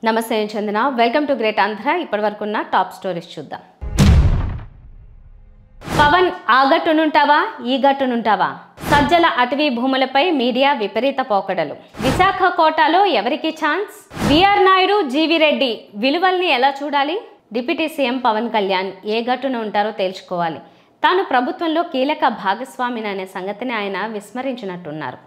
నమస్తే Chandana welcome to great Andhra ఇప్పటివరకున్న top stories చూద్దాం. పవన్ ఆ గట్టునుంటావా ఈ గట్టునుంటావా? సజ్జల అటవీ భూములపై మీడియా విపరీత పోకడలు. విశాఖ కోటాలో ఎవరికి ఛాన్స్? బిఆర్ నాయుడు, జీవి రెడ్డి విలువల్ని ఎలా చూడాలి? డిప్యూటీ సీఎం పవన్ కళ్యాణ్ ఏ గట్టున ఉంటారో తేల్చుకోవాలి. తాను ప్రభుత్వంలో కీలక భాగస్వామిని అనే సంగతిని ఆయన విస్మరించినట్టున్నారు.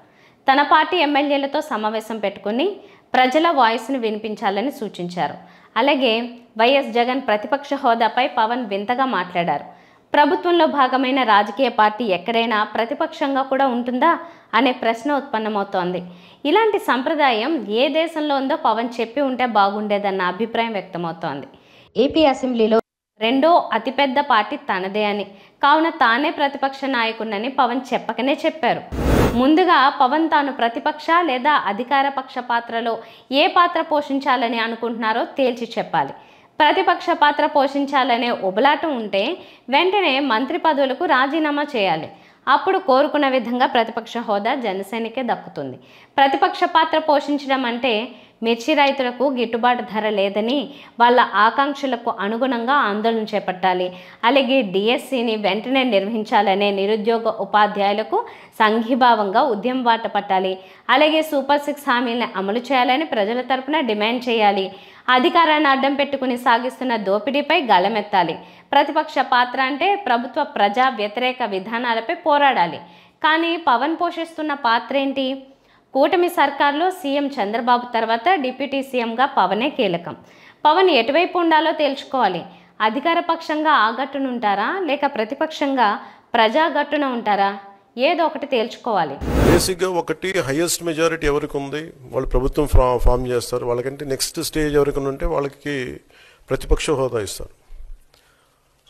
తన పార్టీ ఎమ్మెల్యేలతో సమావేశం పెట్టుకుని ప్రజల వాయిస్ను వినిపించాలని సూచించారు. అలాగే వైఎస్ జగన్ ప్రతిపక్ష హోదాపై పవన్ వింతగా మాట్లాడారు. ప్రభుత్వంలో భాగమైన రాజకీయ పార్టీ ఎక్కడైనా ప్రతిపక్షంగా కూడా ఉంటుందా అనే ప్రశ్న ఉత్పన్నమవుతోంది. ఇలాంటి సంప్రదాయం ఏ దేశంలో ఉందో పవన్ చెప్పి ఉంటే బాగుండేదన్న అభిప్రాయం వ్యక్తమవుతోంది. ఏపీ అసెంబ్లీలో రెండో అతిపెద్ద పార్టీ తనదే అని, కావున తానే ప్రతిపక్ష నాయకుడినని పవన్ చెప్పకనే చెప్పారు. ముందుగా పవన్ తాను ప్రతిపక్ష లేదా అధికార పక్ష పాత్రలో ఏ పాత్ర పోషించాలని అనుకుంటున్నారో తేల్చి చెప్పాలి. ప్రతిపక్ష పాత్ర పోషించాలనే ఉబలాటం ఉంటే వెంటనే మంత్రి పదవులకు రాజీనామా చేయాలి. అప్పుడు కోరుకున్న విధంగా ప్రతిపక్ష హోదా జనసేనకే దక్కుతుంది. ప్రతిపక్ష పాత్ర పోషించడం అంటే మిర్చి రైతులకు గిట్టుబాటు ధర లేదని వాళ్ళ ఆకాంక్షలకు అనుగుణంగా ఆందోళన చేపట్టాలి. అలాగే డిఎస్సిని వెంటనే నిర్వహించాలనే నిరుద్యోగ ఉపాధ్యాయులకు సంఘీభావంగా ఉద్యమం బాట పట్టాలి. అలాగే సూపర్ 6 హామీలను అమలు చేయాలని ప్రజల తరపున డిమాండ్ చేయాలి. అధికారాన్ని అడ్డం పెట్టుకుని సాగిస్తున్న దోపిడీపై గళమెత్తాలి. ప్రతిపక్ష పాత్ర అంటే ప్రభుత్వ ప్రజా వ్యతిరేక విధానాలపై పోరాడాలి. కానీ పవన్ పోషిస్తున్న పాత్ర ఏంటి? కూటమి సర్కార్లో సీఎం చంద్రబాబు తర్వాత డిప్యూటీ సీఎంగా పవనే కీలకం. పవన్ ఎటువైపు ఉండాలో తేల్చుకోవాలి. అధికార పక్షంగా ఆ గట్టునుంటారా లేక ప్రతిపక్షంగా ప్రజా గట్టున ఉంటారా? ఏదో ఒకటి తేల్చుకోవాలి. బేసిక్గా ఒకటి హైయెస్ట్ మెజారిటీ ఎవరికి ఉంది వాళ్ళు ప్రభుత్వం ఫామ్ చేస్తారు. వాళ్ళకంటే నెక్స్ట్ స్టేజ్ ఎవరికి ఉంటే వాళ్ళకి ప్రతిపక్ష హోదా ఇస్తారు.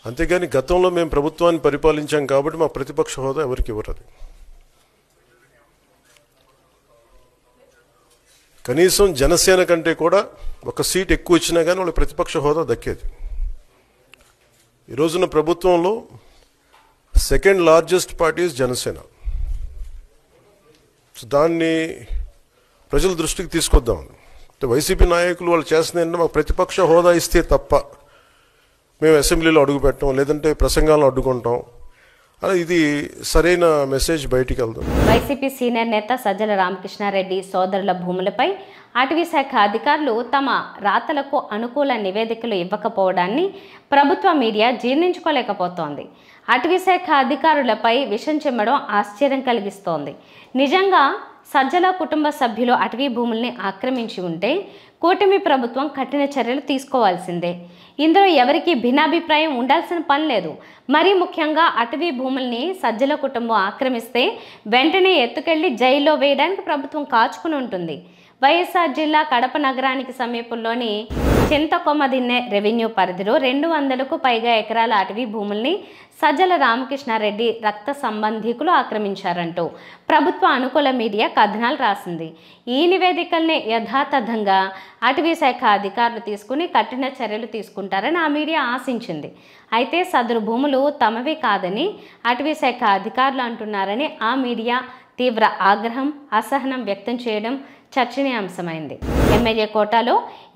అంతేగాని గతంలో మేము ప్రభుత్వాన్ని పరిపాలించాం కాబట్టి మా ప్రతిపక్ష హోదా ఎవరికి ఇవ్వరు. కనీసం జనసేన కంటే కూడా ఒక సీట్ ఎక్కువ ఇచ్చినా కానీ వాళ్ళకి ప్రతిపక్ష హోదా దక్కేది. ఈ రోజున ప్రభుత్వంలో సెకండ్ లార్జెస్ట్ పార్టీ జనసేన. దాన్ని ప్రజల దృష్టికి తీసుకొద్దాం. వైసీపీ నాయకులు వాళ్ళు చేస్తుంది ఏంటంటే మాకు ప్రతిపక్ష హోదా ఇస్తే తప్ప మేము అసెంబ్లీలో అడుగు పెట్టాం, లేదంటే ప్రసంగాలను అడ్డుకుంటాం. అలా ఇది సరైన మెసేజ్ బయటికి వెళ్తాం. వైసీపీ సీనియర్ నేత సజ్జల రామకృష్ణారెడ్డి సోదరుల భూములపై అటవీ శాఖ అధికారులు తమ రాతలకు అనుకూల నివేదికలు ఇవ్వకపోవడాన్ని ప్రభుత్వ మీడియా జీర్ణించుకోలేకపోతోంది. అటవీ శాఖ అధికారులపై విషం చిమ్మడం ఆశ్చర్యం కలిగిస్తోంది. నిజంగా సజ్జల కుటుంబ సభ్యులు అటవీ భూముల్ని ఆక్రమించి ఉంటే కూటమి ప్రభుత్వం కఠిన చర్యలు తీసుకోవాల్సిందే. ఇందులో ఎవరికి భిన్నాభిప్రాయం ఉండాల్సిన పని లేదు. మరీ ముఖ్యంగా అటవీ భూముల్ని సజ్జల కుటుంబం ఆక్రమిస్తే వెంటనే ఎత్తుకెళ్లి జైల్లో వేయడానికి ప్రభుత్వం కాచుకుని ఉంటుంది. వైఎస్ఆర్ జిల్లా కడప నగరానికి సమీపంలోని చింతకొమ్మదిన్నె రెవెన్యూ పరిధిలో 200కు పైగా ఎకరాల అటవీ భూముల్ని సజ్జల రామకృష్ణారెడ్డి రక్త సంబంధికులు ఆక్రమించారంటూ ప్రభుత్వ అనుకూల మీడియా కథనాలు రాసింది. ఈ నివేదికల్ని యథాతథంగా అటవీ శాఖ అధికారులు తీసుకుని కఠిన చర్యలు తీసుకుంటారని ఆ మీడియా ఆశించింది. అయితే సదరు భూములు తమవి కాదని అటవీ శాఖ అధికారులు అంటున్నారని ఆ మీడియా తీవ్ర ఆగ్రహం, అసహనం వ్యక్తం చేయడం చర్చనీయాంశమైంది. ఎమ్మెల్యే కోటాలో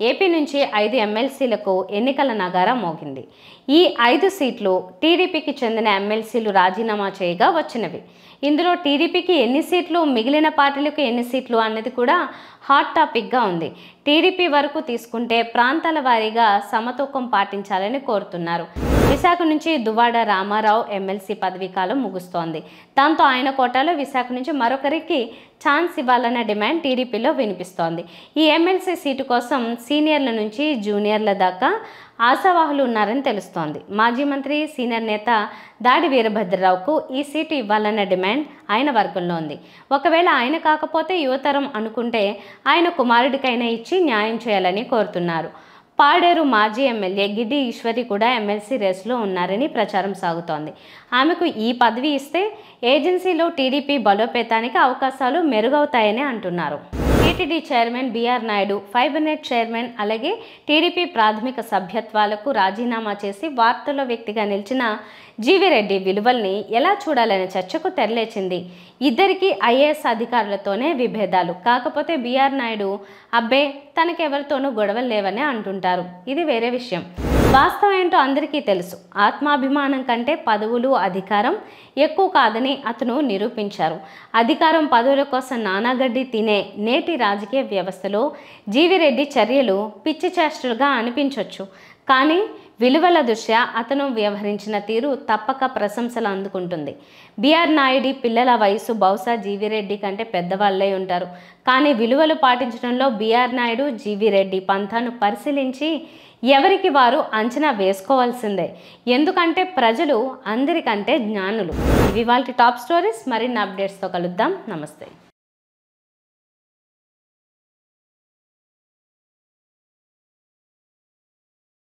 ఏపీ నుంచి 5 ఎమ్మెల్సీలకు ఎన్నికల నగారా మోగింది. ఈ 5 సీట్లు టీడీపీకి చెందిన ఎమ్మెల్సీలు రాజీనామా చేయగా వచ్చినవి. ఇందులో టీడీపీకి ఎన్ని సీట్లు, మిగిలిన పార్టీలకు ఎన్ని సీట్లు అన్నది కూడా హాట్ టాపిక్గా ఉంది. టీడీపీ వరకు తీసుకుంటే ప్రాంతాల వారీగా సమతూకం పాటించాలని కోరుతున్నారు. విశాఖ నుంచి దువ్వాడ రామారావు ఎమ్మెల్సీ పదవీ కాలం ముగుస్తోంది. దాంతో ఆయన కోటాలో విశాఖ నుంచి మరొకరికి ఛాన్స్ ఇవ్వాలన్న డిమాండ్ టీడీపీలో వినిపిస్తోంది. ఈ ఎమ్మెల్సీ సీటు కోసం సీనియర్ల నుంచి జూనియర్ల దాకా ఆశావాహులు ఉన్నారని తెలుస్తోంది. మాజీ మంత్రి సీనియర్ నేత దాడి వీరభద్రరావుకు ఈ సీటు ఇవ్వాలన్న డిమాండ్ ఆయన వర్గంలో ఉంది. ఒకవేళ ఆయన కాకపోతే యువతరం అనుకుంటే ఆయన కుమారుడికైనా ఇచ్చి న్యాయం చేయాలని కోరుతున్నారు. పాడేరు మాజీ ఎమ్మెల్యే గిడ్డి ఈశ్వరి కూడా ఎమ్మెల్సీ రేసులో ఉన్నారని ప్రచారం సాగుతోంది. ఆమెకు ఈ పదవి ఇస్తే ఏజెన్సీలో టీడీపీ బలోపేతానికి అవకాశాలు మెరుగవుతాయని అంటున్నారు. TTD chairman B R Naidu, fibernet chairman అలాగే టీడీపీ ప్రాథమిక సభ్యత్వాలకు రాజీనామా చేసి వార్తల్లో వ్యక్తిగా నిలిచిన జీవిరెడ్డి విలువల్ని ఎలా చూడాలనే చర్చకు తెరలేచింది. ఇద్దరికీ ఐఏఎస్ అధికారులతోనే విభేదాలు. కాకపోతే బీఆర్ నాయుడు అబ్బే తనకెవరితోనూ గొడవలు లేవనే అంటుంటారు. ఇది వేరే విషయం. వాస్తవం ఏంటో అందరికీ తెలుసు. ఆత్మాభిమానం కంటే పదవులు, అధికారం ఎక్కువ కాదని అతను నిరూపించారు. అధికారం, పదవుల కోసం నానాగడ్డి తినే నేటి రాజకీయ వ్యవస్థలో జీవిరెడ్డి చర్యలు పిచ్చి చేష్టలుగా అనిపించవచ్చు. కానీ విలువల దృష్ట్యా అతను వ్యవహరించిన తీరు తప్పక ప్రశంసలు అందుకుంటుంది. బీఆర్ నాయుడి పిల్లల వయసు బహుశా జీవిరెడ్డి కంటే పెద్దవాళ్ళై ఉంటారు. కానీ విలువలు పాటించడంలో బీఆర్ నాయుడు, జీవిరెడ్డి పంథాను పరిశీలించి ఎవరికి వారు అంచనా వేసుకోవాల్సిందే. ఎందుకంటే ప్రజలు అందరికంటే జ్ఞానులు. ఇవి వాళ్ళ టాప్ స్టోరీస్. మరిన్ని అప్డేట్స్తో కలుద్దాం. నమస్తే.